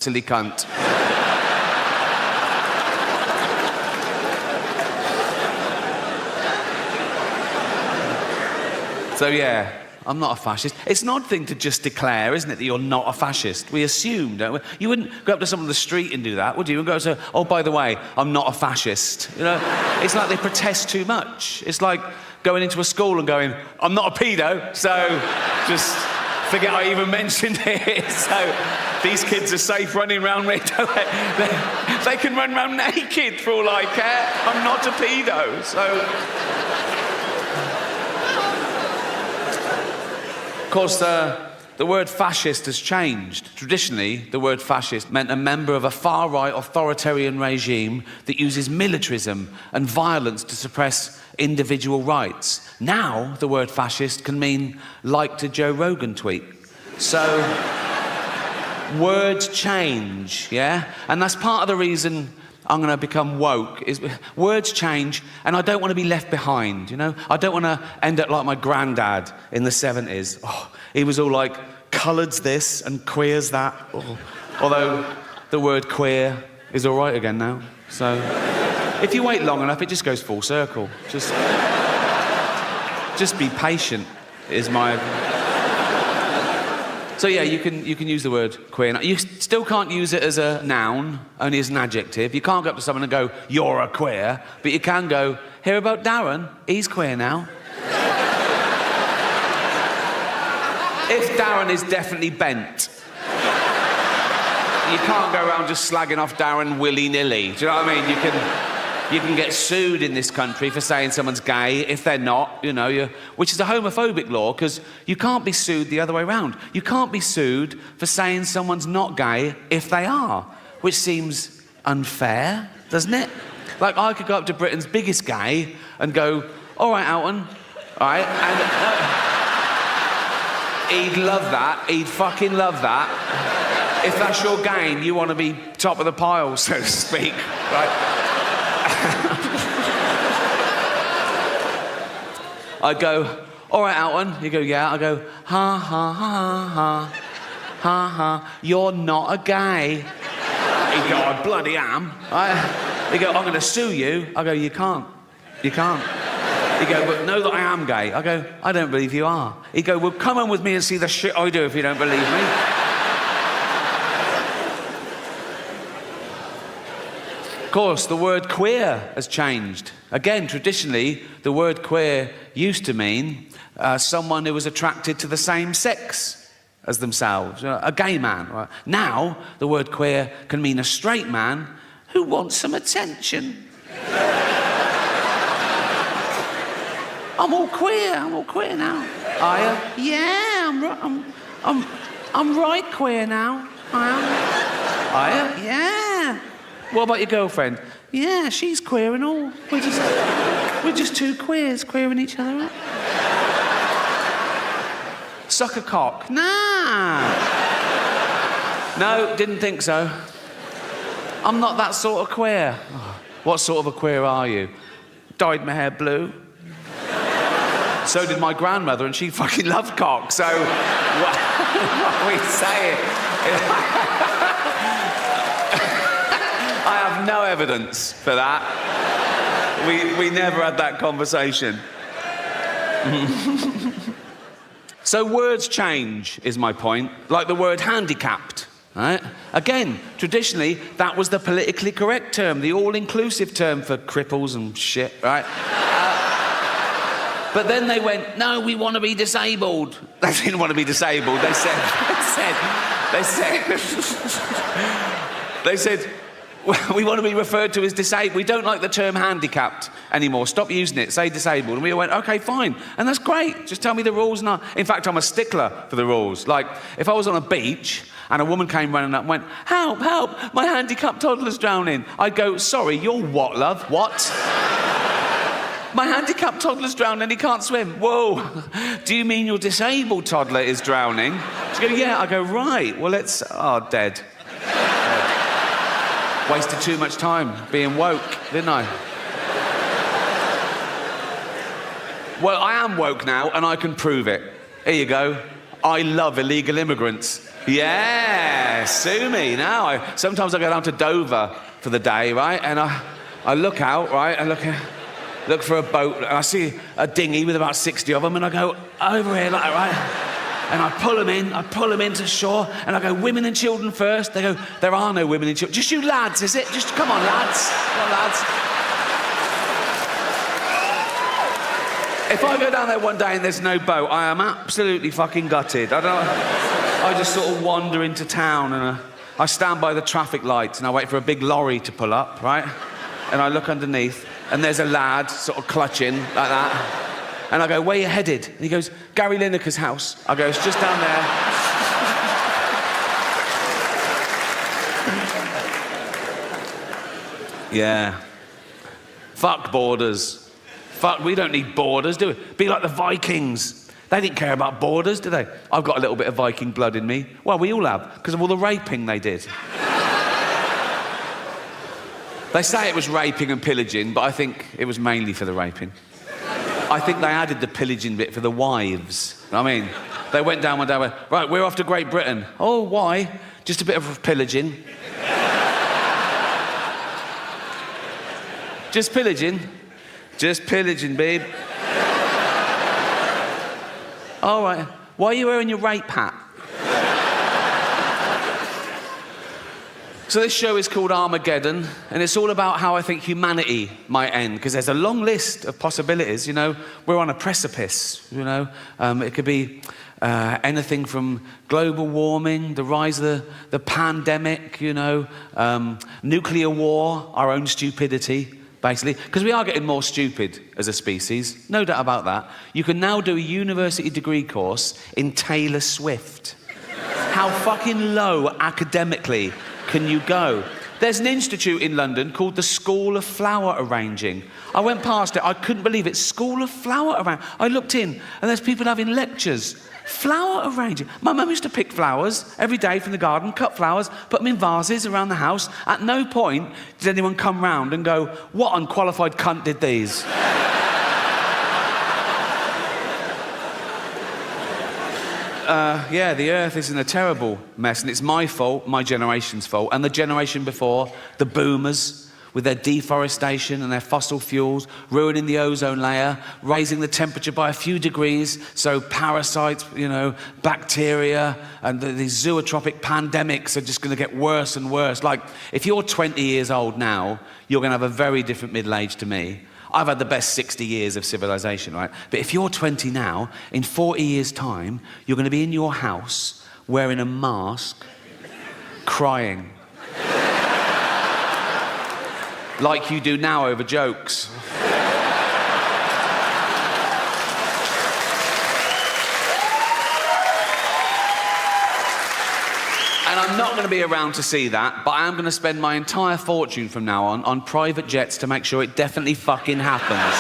silly cunt. So yeah, I'm not a fascist. It's an odd thing to just declare, isn't it, that you're not a fascist? We assume, don't we? You wouldn't go up to someone on the street and do that, would you? And go say, oh, by the way, I'm not a fascist. You know, it's like they protest too much. It's like going into a school and going, I'm not a pedo, so just forget I even mentioned it. So these kids are safe running around me. They can run around naked for all I care. I'm not a pedo, so... Of course, the word fascist has changed. Traditionally, the word fascist meant a member of a far-right authoritarian regime that uses militarism and violence to suppress individual rights. Now, the word fascist can mean liked a Joe Rogan tweet. So, words change, yeah? And that's part of the reason I'm going to become woke, is words change, and I don't want to be left behind, you know? I don't want to end up like my granddad in the 70s. Oh, he was all like, coloureds this and queers that. Oh. Although the word queer is all right again now. So if you wait long enough, it just goes full circle. Just be patient is my... So yeah, you can use the word queer. You still can't use it as a noun, only as an adjective. You can't go up to someone and go, you're a queer, but you can go, hear about Darren? He's queer now. If Darren is definitely bent. You can't go around just slagging off Darren willy-nilly. Do you know what I mean? You can get sued in this country for saying someone's gay if they're not, you know, which is a homophobic law, because you can't be sued the other way around. You can't be sued for saying someone's not gay if they are, which seems unfair, doesn't it? Like, I could go up to Britain's biggest gay and go, all right, Alton, all right, and he'd love that, he'd fucking love that. If that's your game, you want to be top of the pile, so to speak, right? I go, all right, Alton. You go, yeah. I go, ha, ha, ha, ha, ha, ha, you're not a gay. He go, I bloody am. He go, I'm going to sue you. I go, you can't. You can't. He go, but know that I am gay. I go, I don't believe you are. He go, well, come on with me and see the shit I do if you don't believe me. Of course, the word queer has changed. Again, traditionally, the word queer used to mean someone who was attracted to the same sex as themselves, a gay man. Right? Now, the word queer can mean a straight man who wants some attention. I'm all queer now. Are you? Yeah, I'm right queer now. I am. Are you? Yeah. What about your girlfriend? Yeah, she's queer and all. We're just two queers queering each other up. Suck a cock? Nah. No, didn't think so. I'm not that sort of queer. Oh, what sort of a queer are you? Dyed my hair blue. So did my grandmother, and she fucking loved cock, so what are we saying? I have no evidence for that. We never had that conversation. So words change, is my point. Like the word handicapped, right? Again, traditionally, that was the politically correct term, the all-inclusive term for cripples and shit, right? But then they went, no, we want to be disabled. They didn't want to be disabled. They said, we want to be referred to as disabled. We don't like the term handicapped anymore. Stop using it. Say disabled. And we went, OK, fine. And that's great. Just tell me the rules. In fact, I'm a stickler for the rules. Like, if I was on a beach and a woman came running up and went, help, help, my handicapped toddler's drowning, I'd go, sorry, you're what, love? What? My handicapped toddler's drowning and he can't swim. Whoa. Do you mean your disabled toddler is drowning? She'd go, yeah. I go, right. Well, it's... Oh, dead. Wasted too much time being woke, didn't I? Well, I am woke now, and I can prove it. Here you go. I love illegal immigrants. Yeah, sue me now. Sometimes I go down to Dover for the day, right? And I look out, right? I look for a boat, and I see a dinghy with about 60 of them, and I go over here, like, right? And I pull them into shore, and I go, women and children first. They go, there are no women and children. Just you lads, is it? Just come on, lads. Come on, lads. If I go down there one day and there's no boat, I am absolutely fucking gutted. I just sort of wander into town, and I stand by the traffic lights, and I wait for a big lorry to pull up, right? And I look underneath, and there's a lad sort of clutching like that. And I go, where you headed? And he goes, Gary Lineker's house. I go, it's just down there. Yeah. Fuck borders. Fuck, we don't need borders, do we? Be like the Vikings. They didn't care about borders, did they? I've got a little bit of Viking blood in me. Well, we all have, because of all the raping they did. They say it was raping and pillaging, but I think it was mainly for the raping. I think they added the pillaging bit for the wives. I mean, they went down one day and went, right, we're off to Great Britain. Oh, why? Just a bit of pillaging. Just pillaging. Just pillaging, babe. All right. Why are you wearing your rape hat? So this show is called Armageddon, and it's all about how I think humanity might end, because there's a long list of possibilities, you know. We're on a precipice, you know. It could be anything from global warming, the rise of the pandemic, you know, nuclear war, our own stupidity, basically. Because we are getting more stupid as a species, no doubt about that. You can now do a university degree course in Taylor Swift. How fucking low academically can you go? There's an institute in London called the School of Flower Arranging. I went past it, I couldn't believe it. School of Flower Arranging. I looked in, and there's people having lectures. Flower arranging. My mum used to pick flowers every day from the garden, cut flowers, put them in vases around the house. At no point did anyone come round and go, what unqualified cunt did these? Yeah, the Earth is in a terrible mess, and it's my fault, my generation's fault, and the generation before, the boomers, with their deforestation and their fossil fuels, ruining the ozone layer, raising the temperature by a few degrees, so parasites, you know, bacteria, and these zootropic pandemics are just going to get worse and worse. Like, if you're 20 years old now, you're going to have a very different middle age to me. I've had the best 60 years of civilization, right? But if you're 20 now, in 40 years' time, you're going to be in your house wearing a mask, crying. Like you do now over jokes. And I'm not going to be around to see that, but I am going to spend my entire fortune from now on private jets to make sure it definitely fucking happens.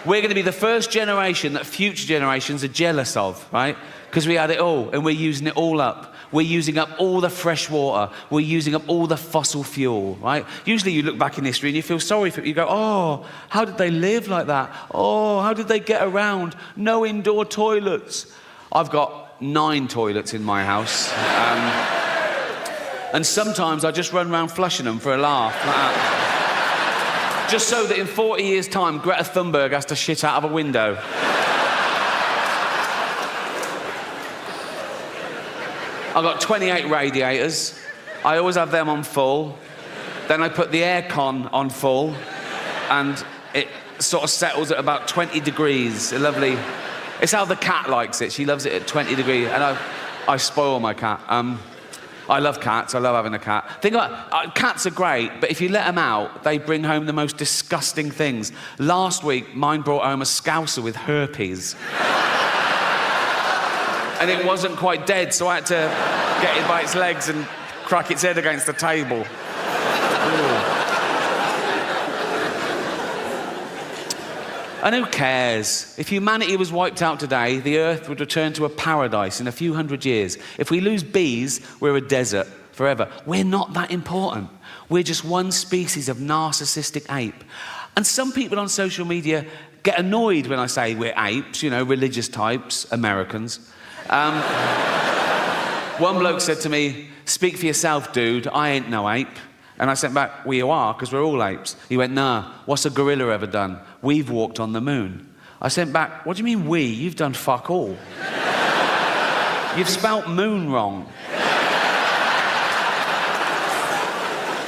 We're going to be the first generation that future generations are jealous of, right? Because we had it all, and we're using it all up. We're using up all the fresh water. We're using up all the fossil fuel, right? Usually you look back in history and you feel sorry for it. You go, oh, how did they live like that? Oh, how did they get around? No indoor toilets. I've got 9 toilets in my house. And sometimes I just run around flushing them for a laugh, like that. Just so that in 40 years' time, Greta Thunberg has to shit out of a window. I've got 28 radiators. I always have them on full. Then I put the aircon on full, and it sort of settles at about 20 degrees. A lovely... It's how the cat likes it. She loves it at 20 degrees, and I spoil my cat. I love cats. I love having a cat. Think about cats are great, but if you let them out, they bring home the most disgusting things. Last week, mine brought home a scouser with herpes. And it wasn't quite dead, so I had to get it by its legs and crack its head against the table. Ooh. And who cares? If humanity was wiped out today, the Earth would return to a paradise in a few hundred years. If we lose bees, we're a desert forever. We're not that important. We're just one species of narcissistic ape. And some people on social media get annoyed when I say we're apes, you know, religious types, Americans. One bloke said to me, "Speak for yourself, dude, I ain't no ape." And I sent back, "Well, you are, because we're all apes." He went, "Nah, what's a gorilla ever done? We've walked on the moon." I sent back, "What do you mean we? You've done fuck all. You've spelt moon wrong."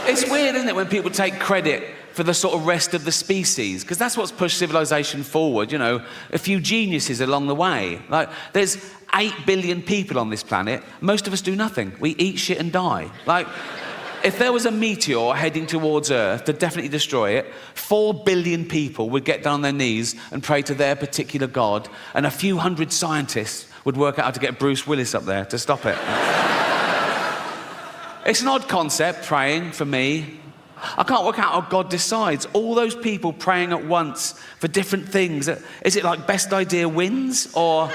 It's weird, isn't it, when people take credit for the sort of rest of the species, because that's what's pushed civilization forward, you know, a few geniuses along the way. Like, there's 8 billion people on this planet. Most of us do nothing. We eat shit and die. Like, if there was a meteor heading towards Earth to definitely destroy it, 4 billion people would get down on their knees and pray to their particular god, and a few hundred scientists would work out how to get Bruce Willis up there to stop it. It's an odd concept, praying, for me. I can't work out how God decides. All those people praying at once for different things. Is it like best idea wins? Or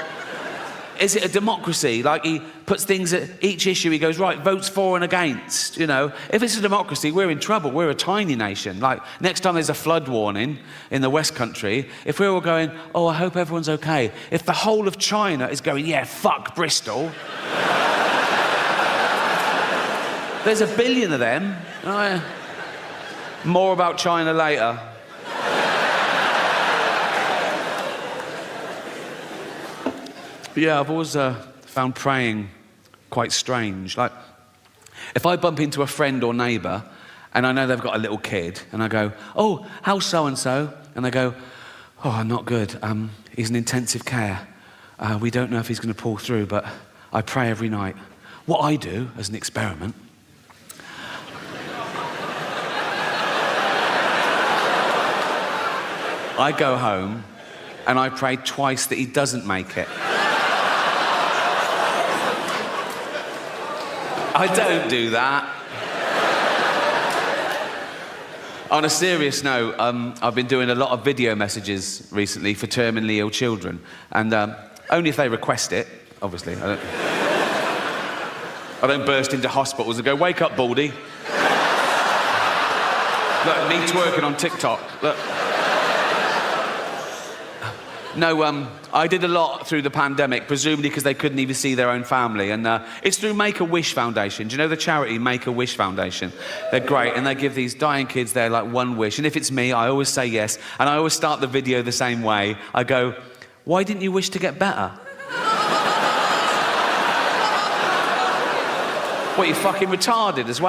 is it a democracy? Like he puts things at each issue, he goes, right, votes for and against, you know? If it's a democracy, we're in trouble. We're a tiny nation. Like, next time there's a flood warning in the West Country, if we're all going, "Oh, I hope everyone's okay," if the whole of China is going, "Yeah, fuck Bristol," there's a billion of them. More about China later. But yeah, I've always found praying quite strange. Like, if I bump into a friend or neighbour and I know they've got a little kid, and I go, "Oh, how's so-and-so?" And they go, "Oh, not good. He's in intensive care. We don't know if he's going to pull through, but I pray every night." What I do, as an experiment, I go home and I pray twice that he doesn't make it. I don't do that. On a serious note, I've been doing a lot of video messages recently for terminally ill children, and only if they request it, obviously. I don't burst into hospitals and go, "Wake up, Baldy." Look, me twerking on TikTok. Look. No, I did a lot through the pandemic, presumably because they couldn't even see their own family. And it's through Make-A-Wish Foundation. Do you know the charity Make-A-Wish Foundation? They're great, and they give these dying kids their, like, one wish. And if it's me, I always say yes. And I always start the video the same way. I go, "Why didn't you wish to get better?" What, you fucking retarded as well?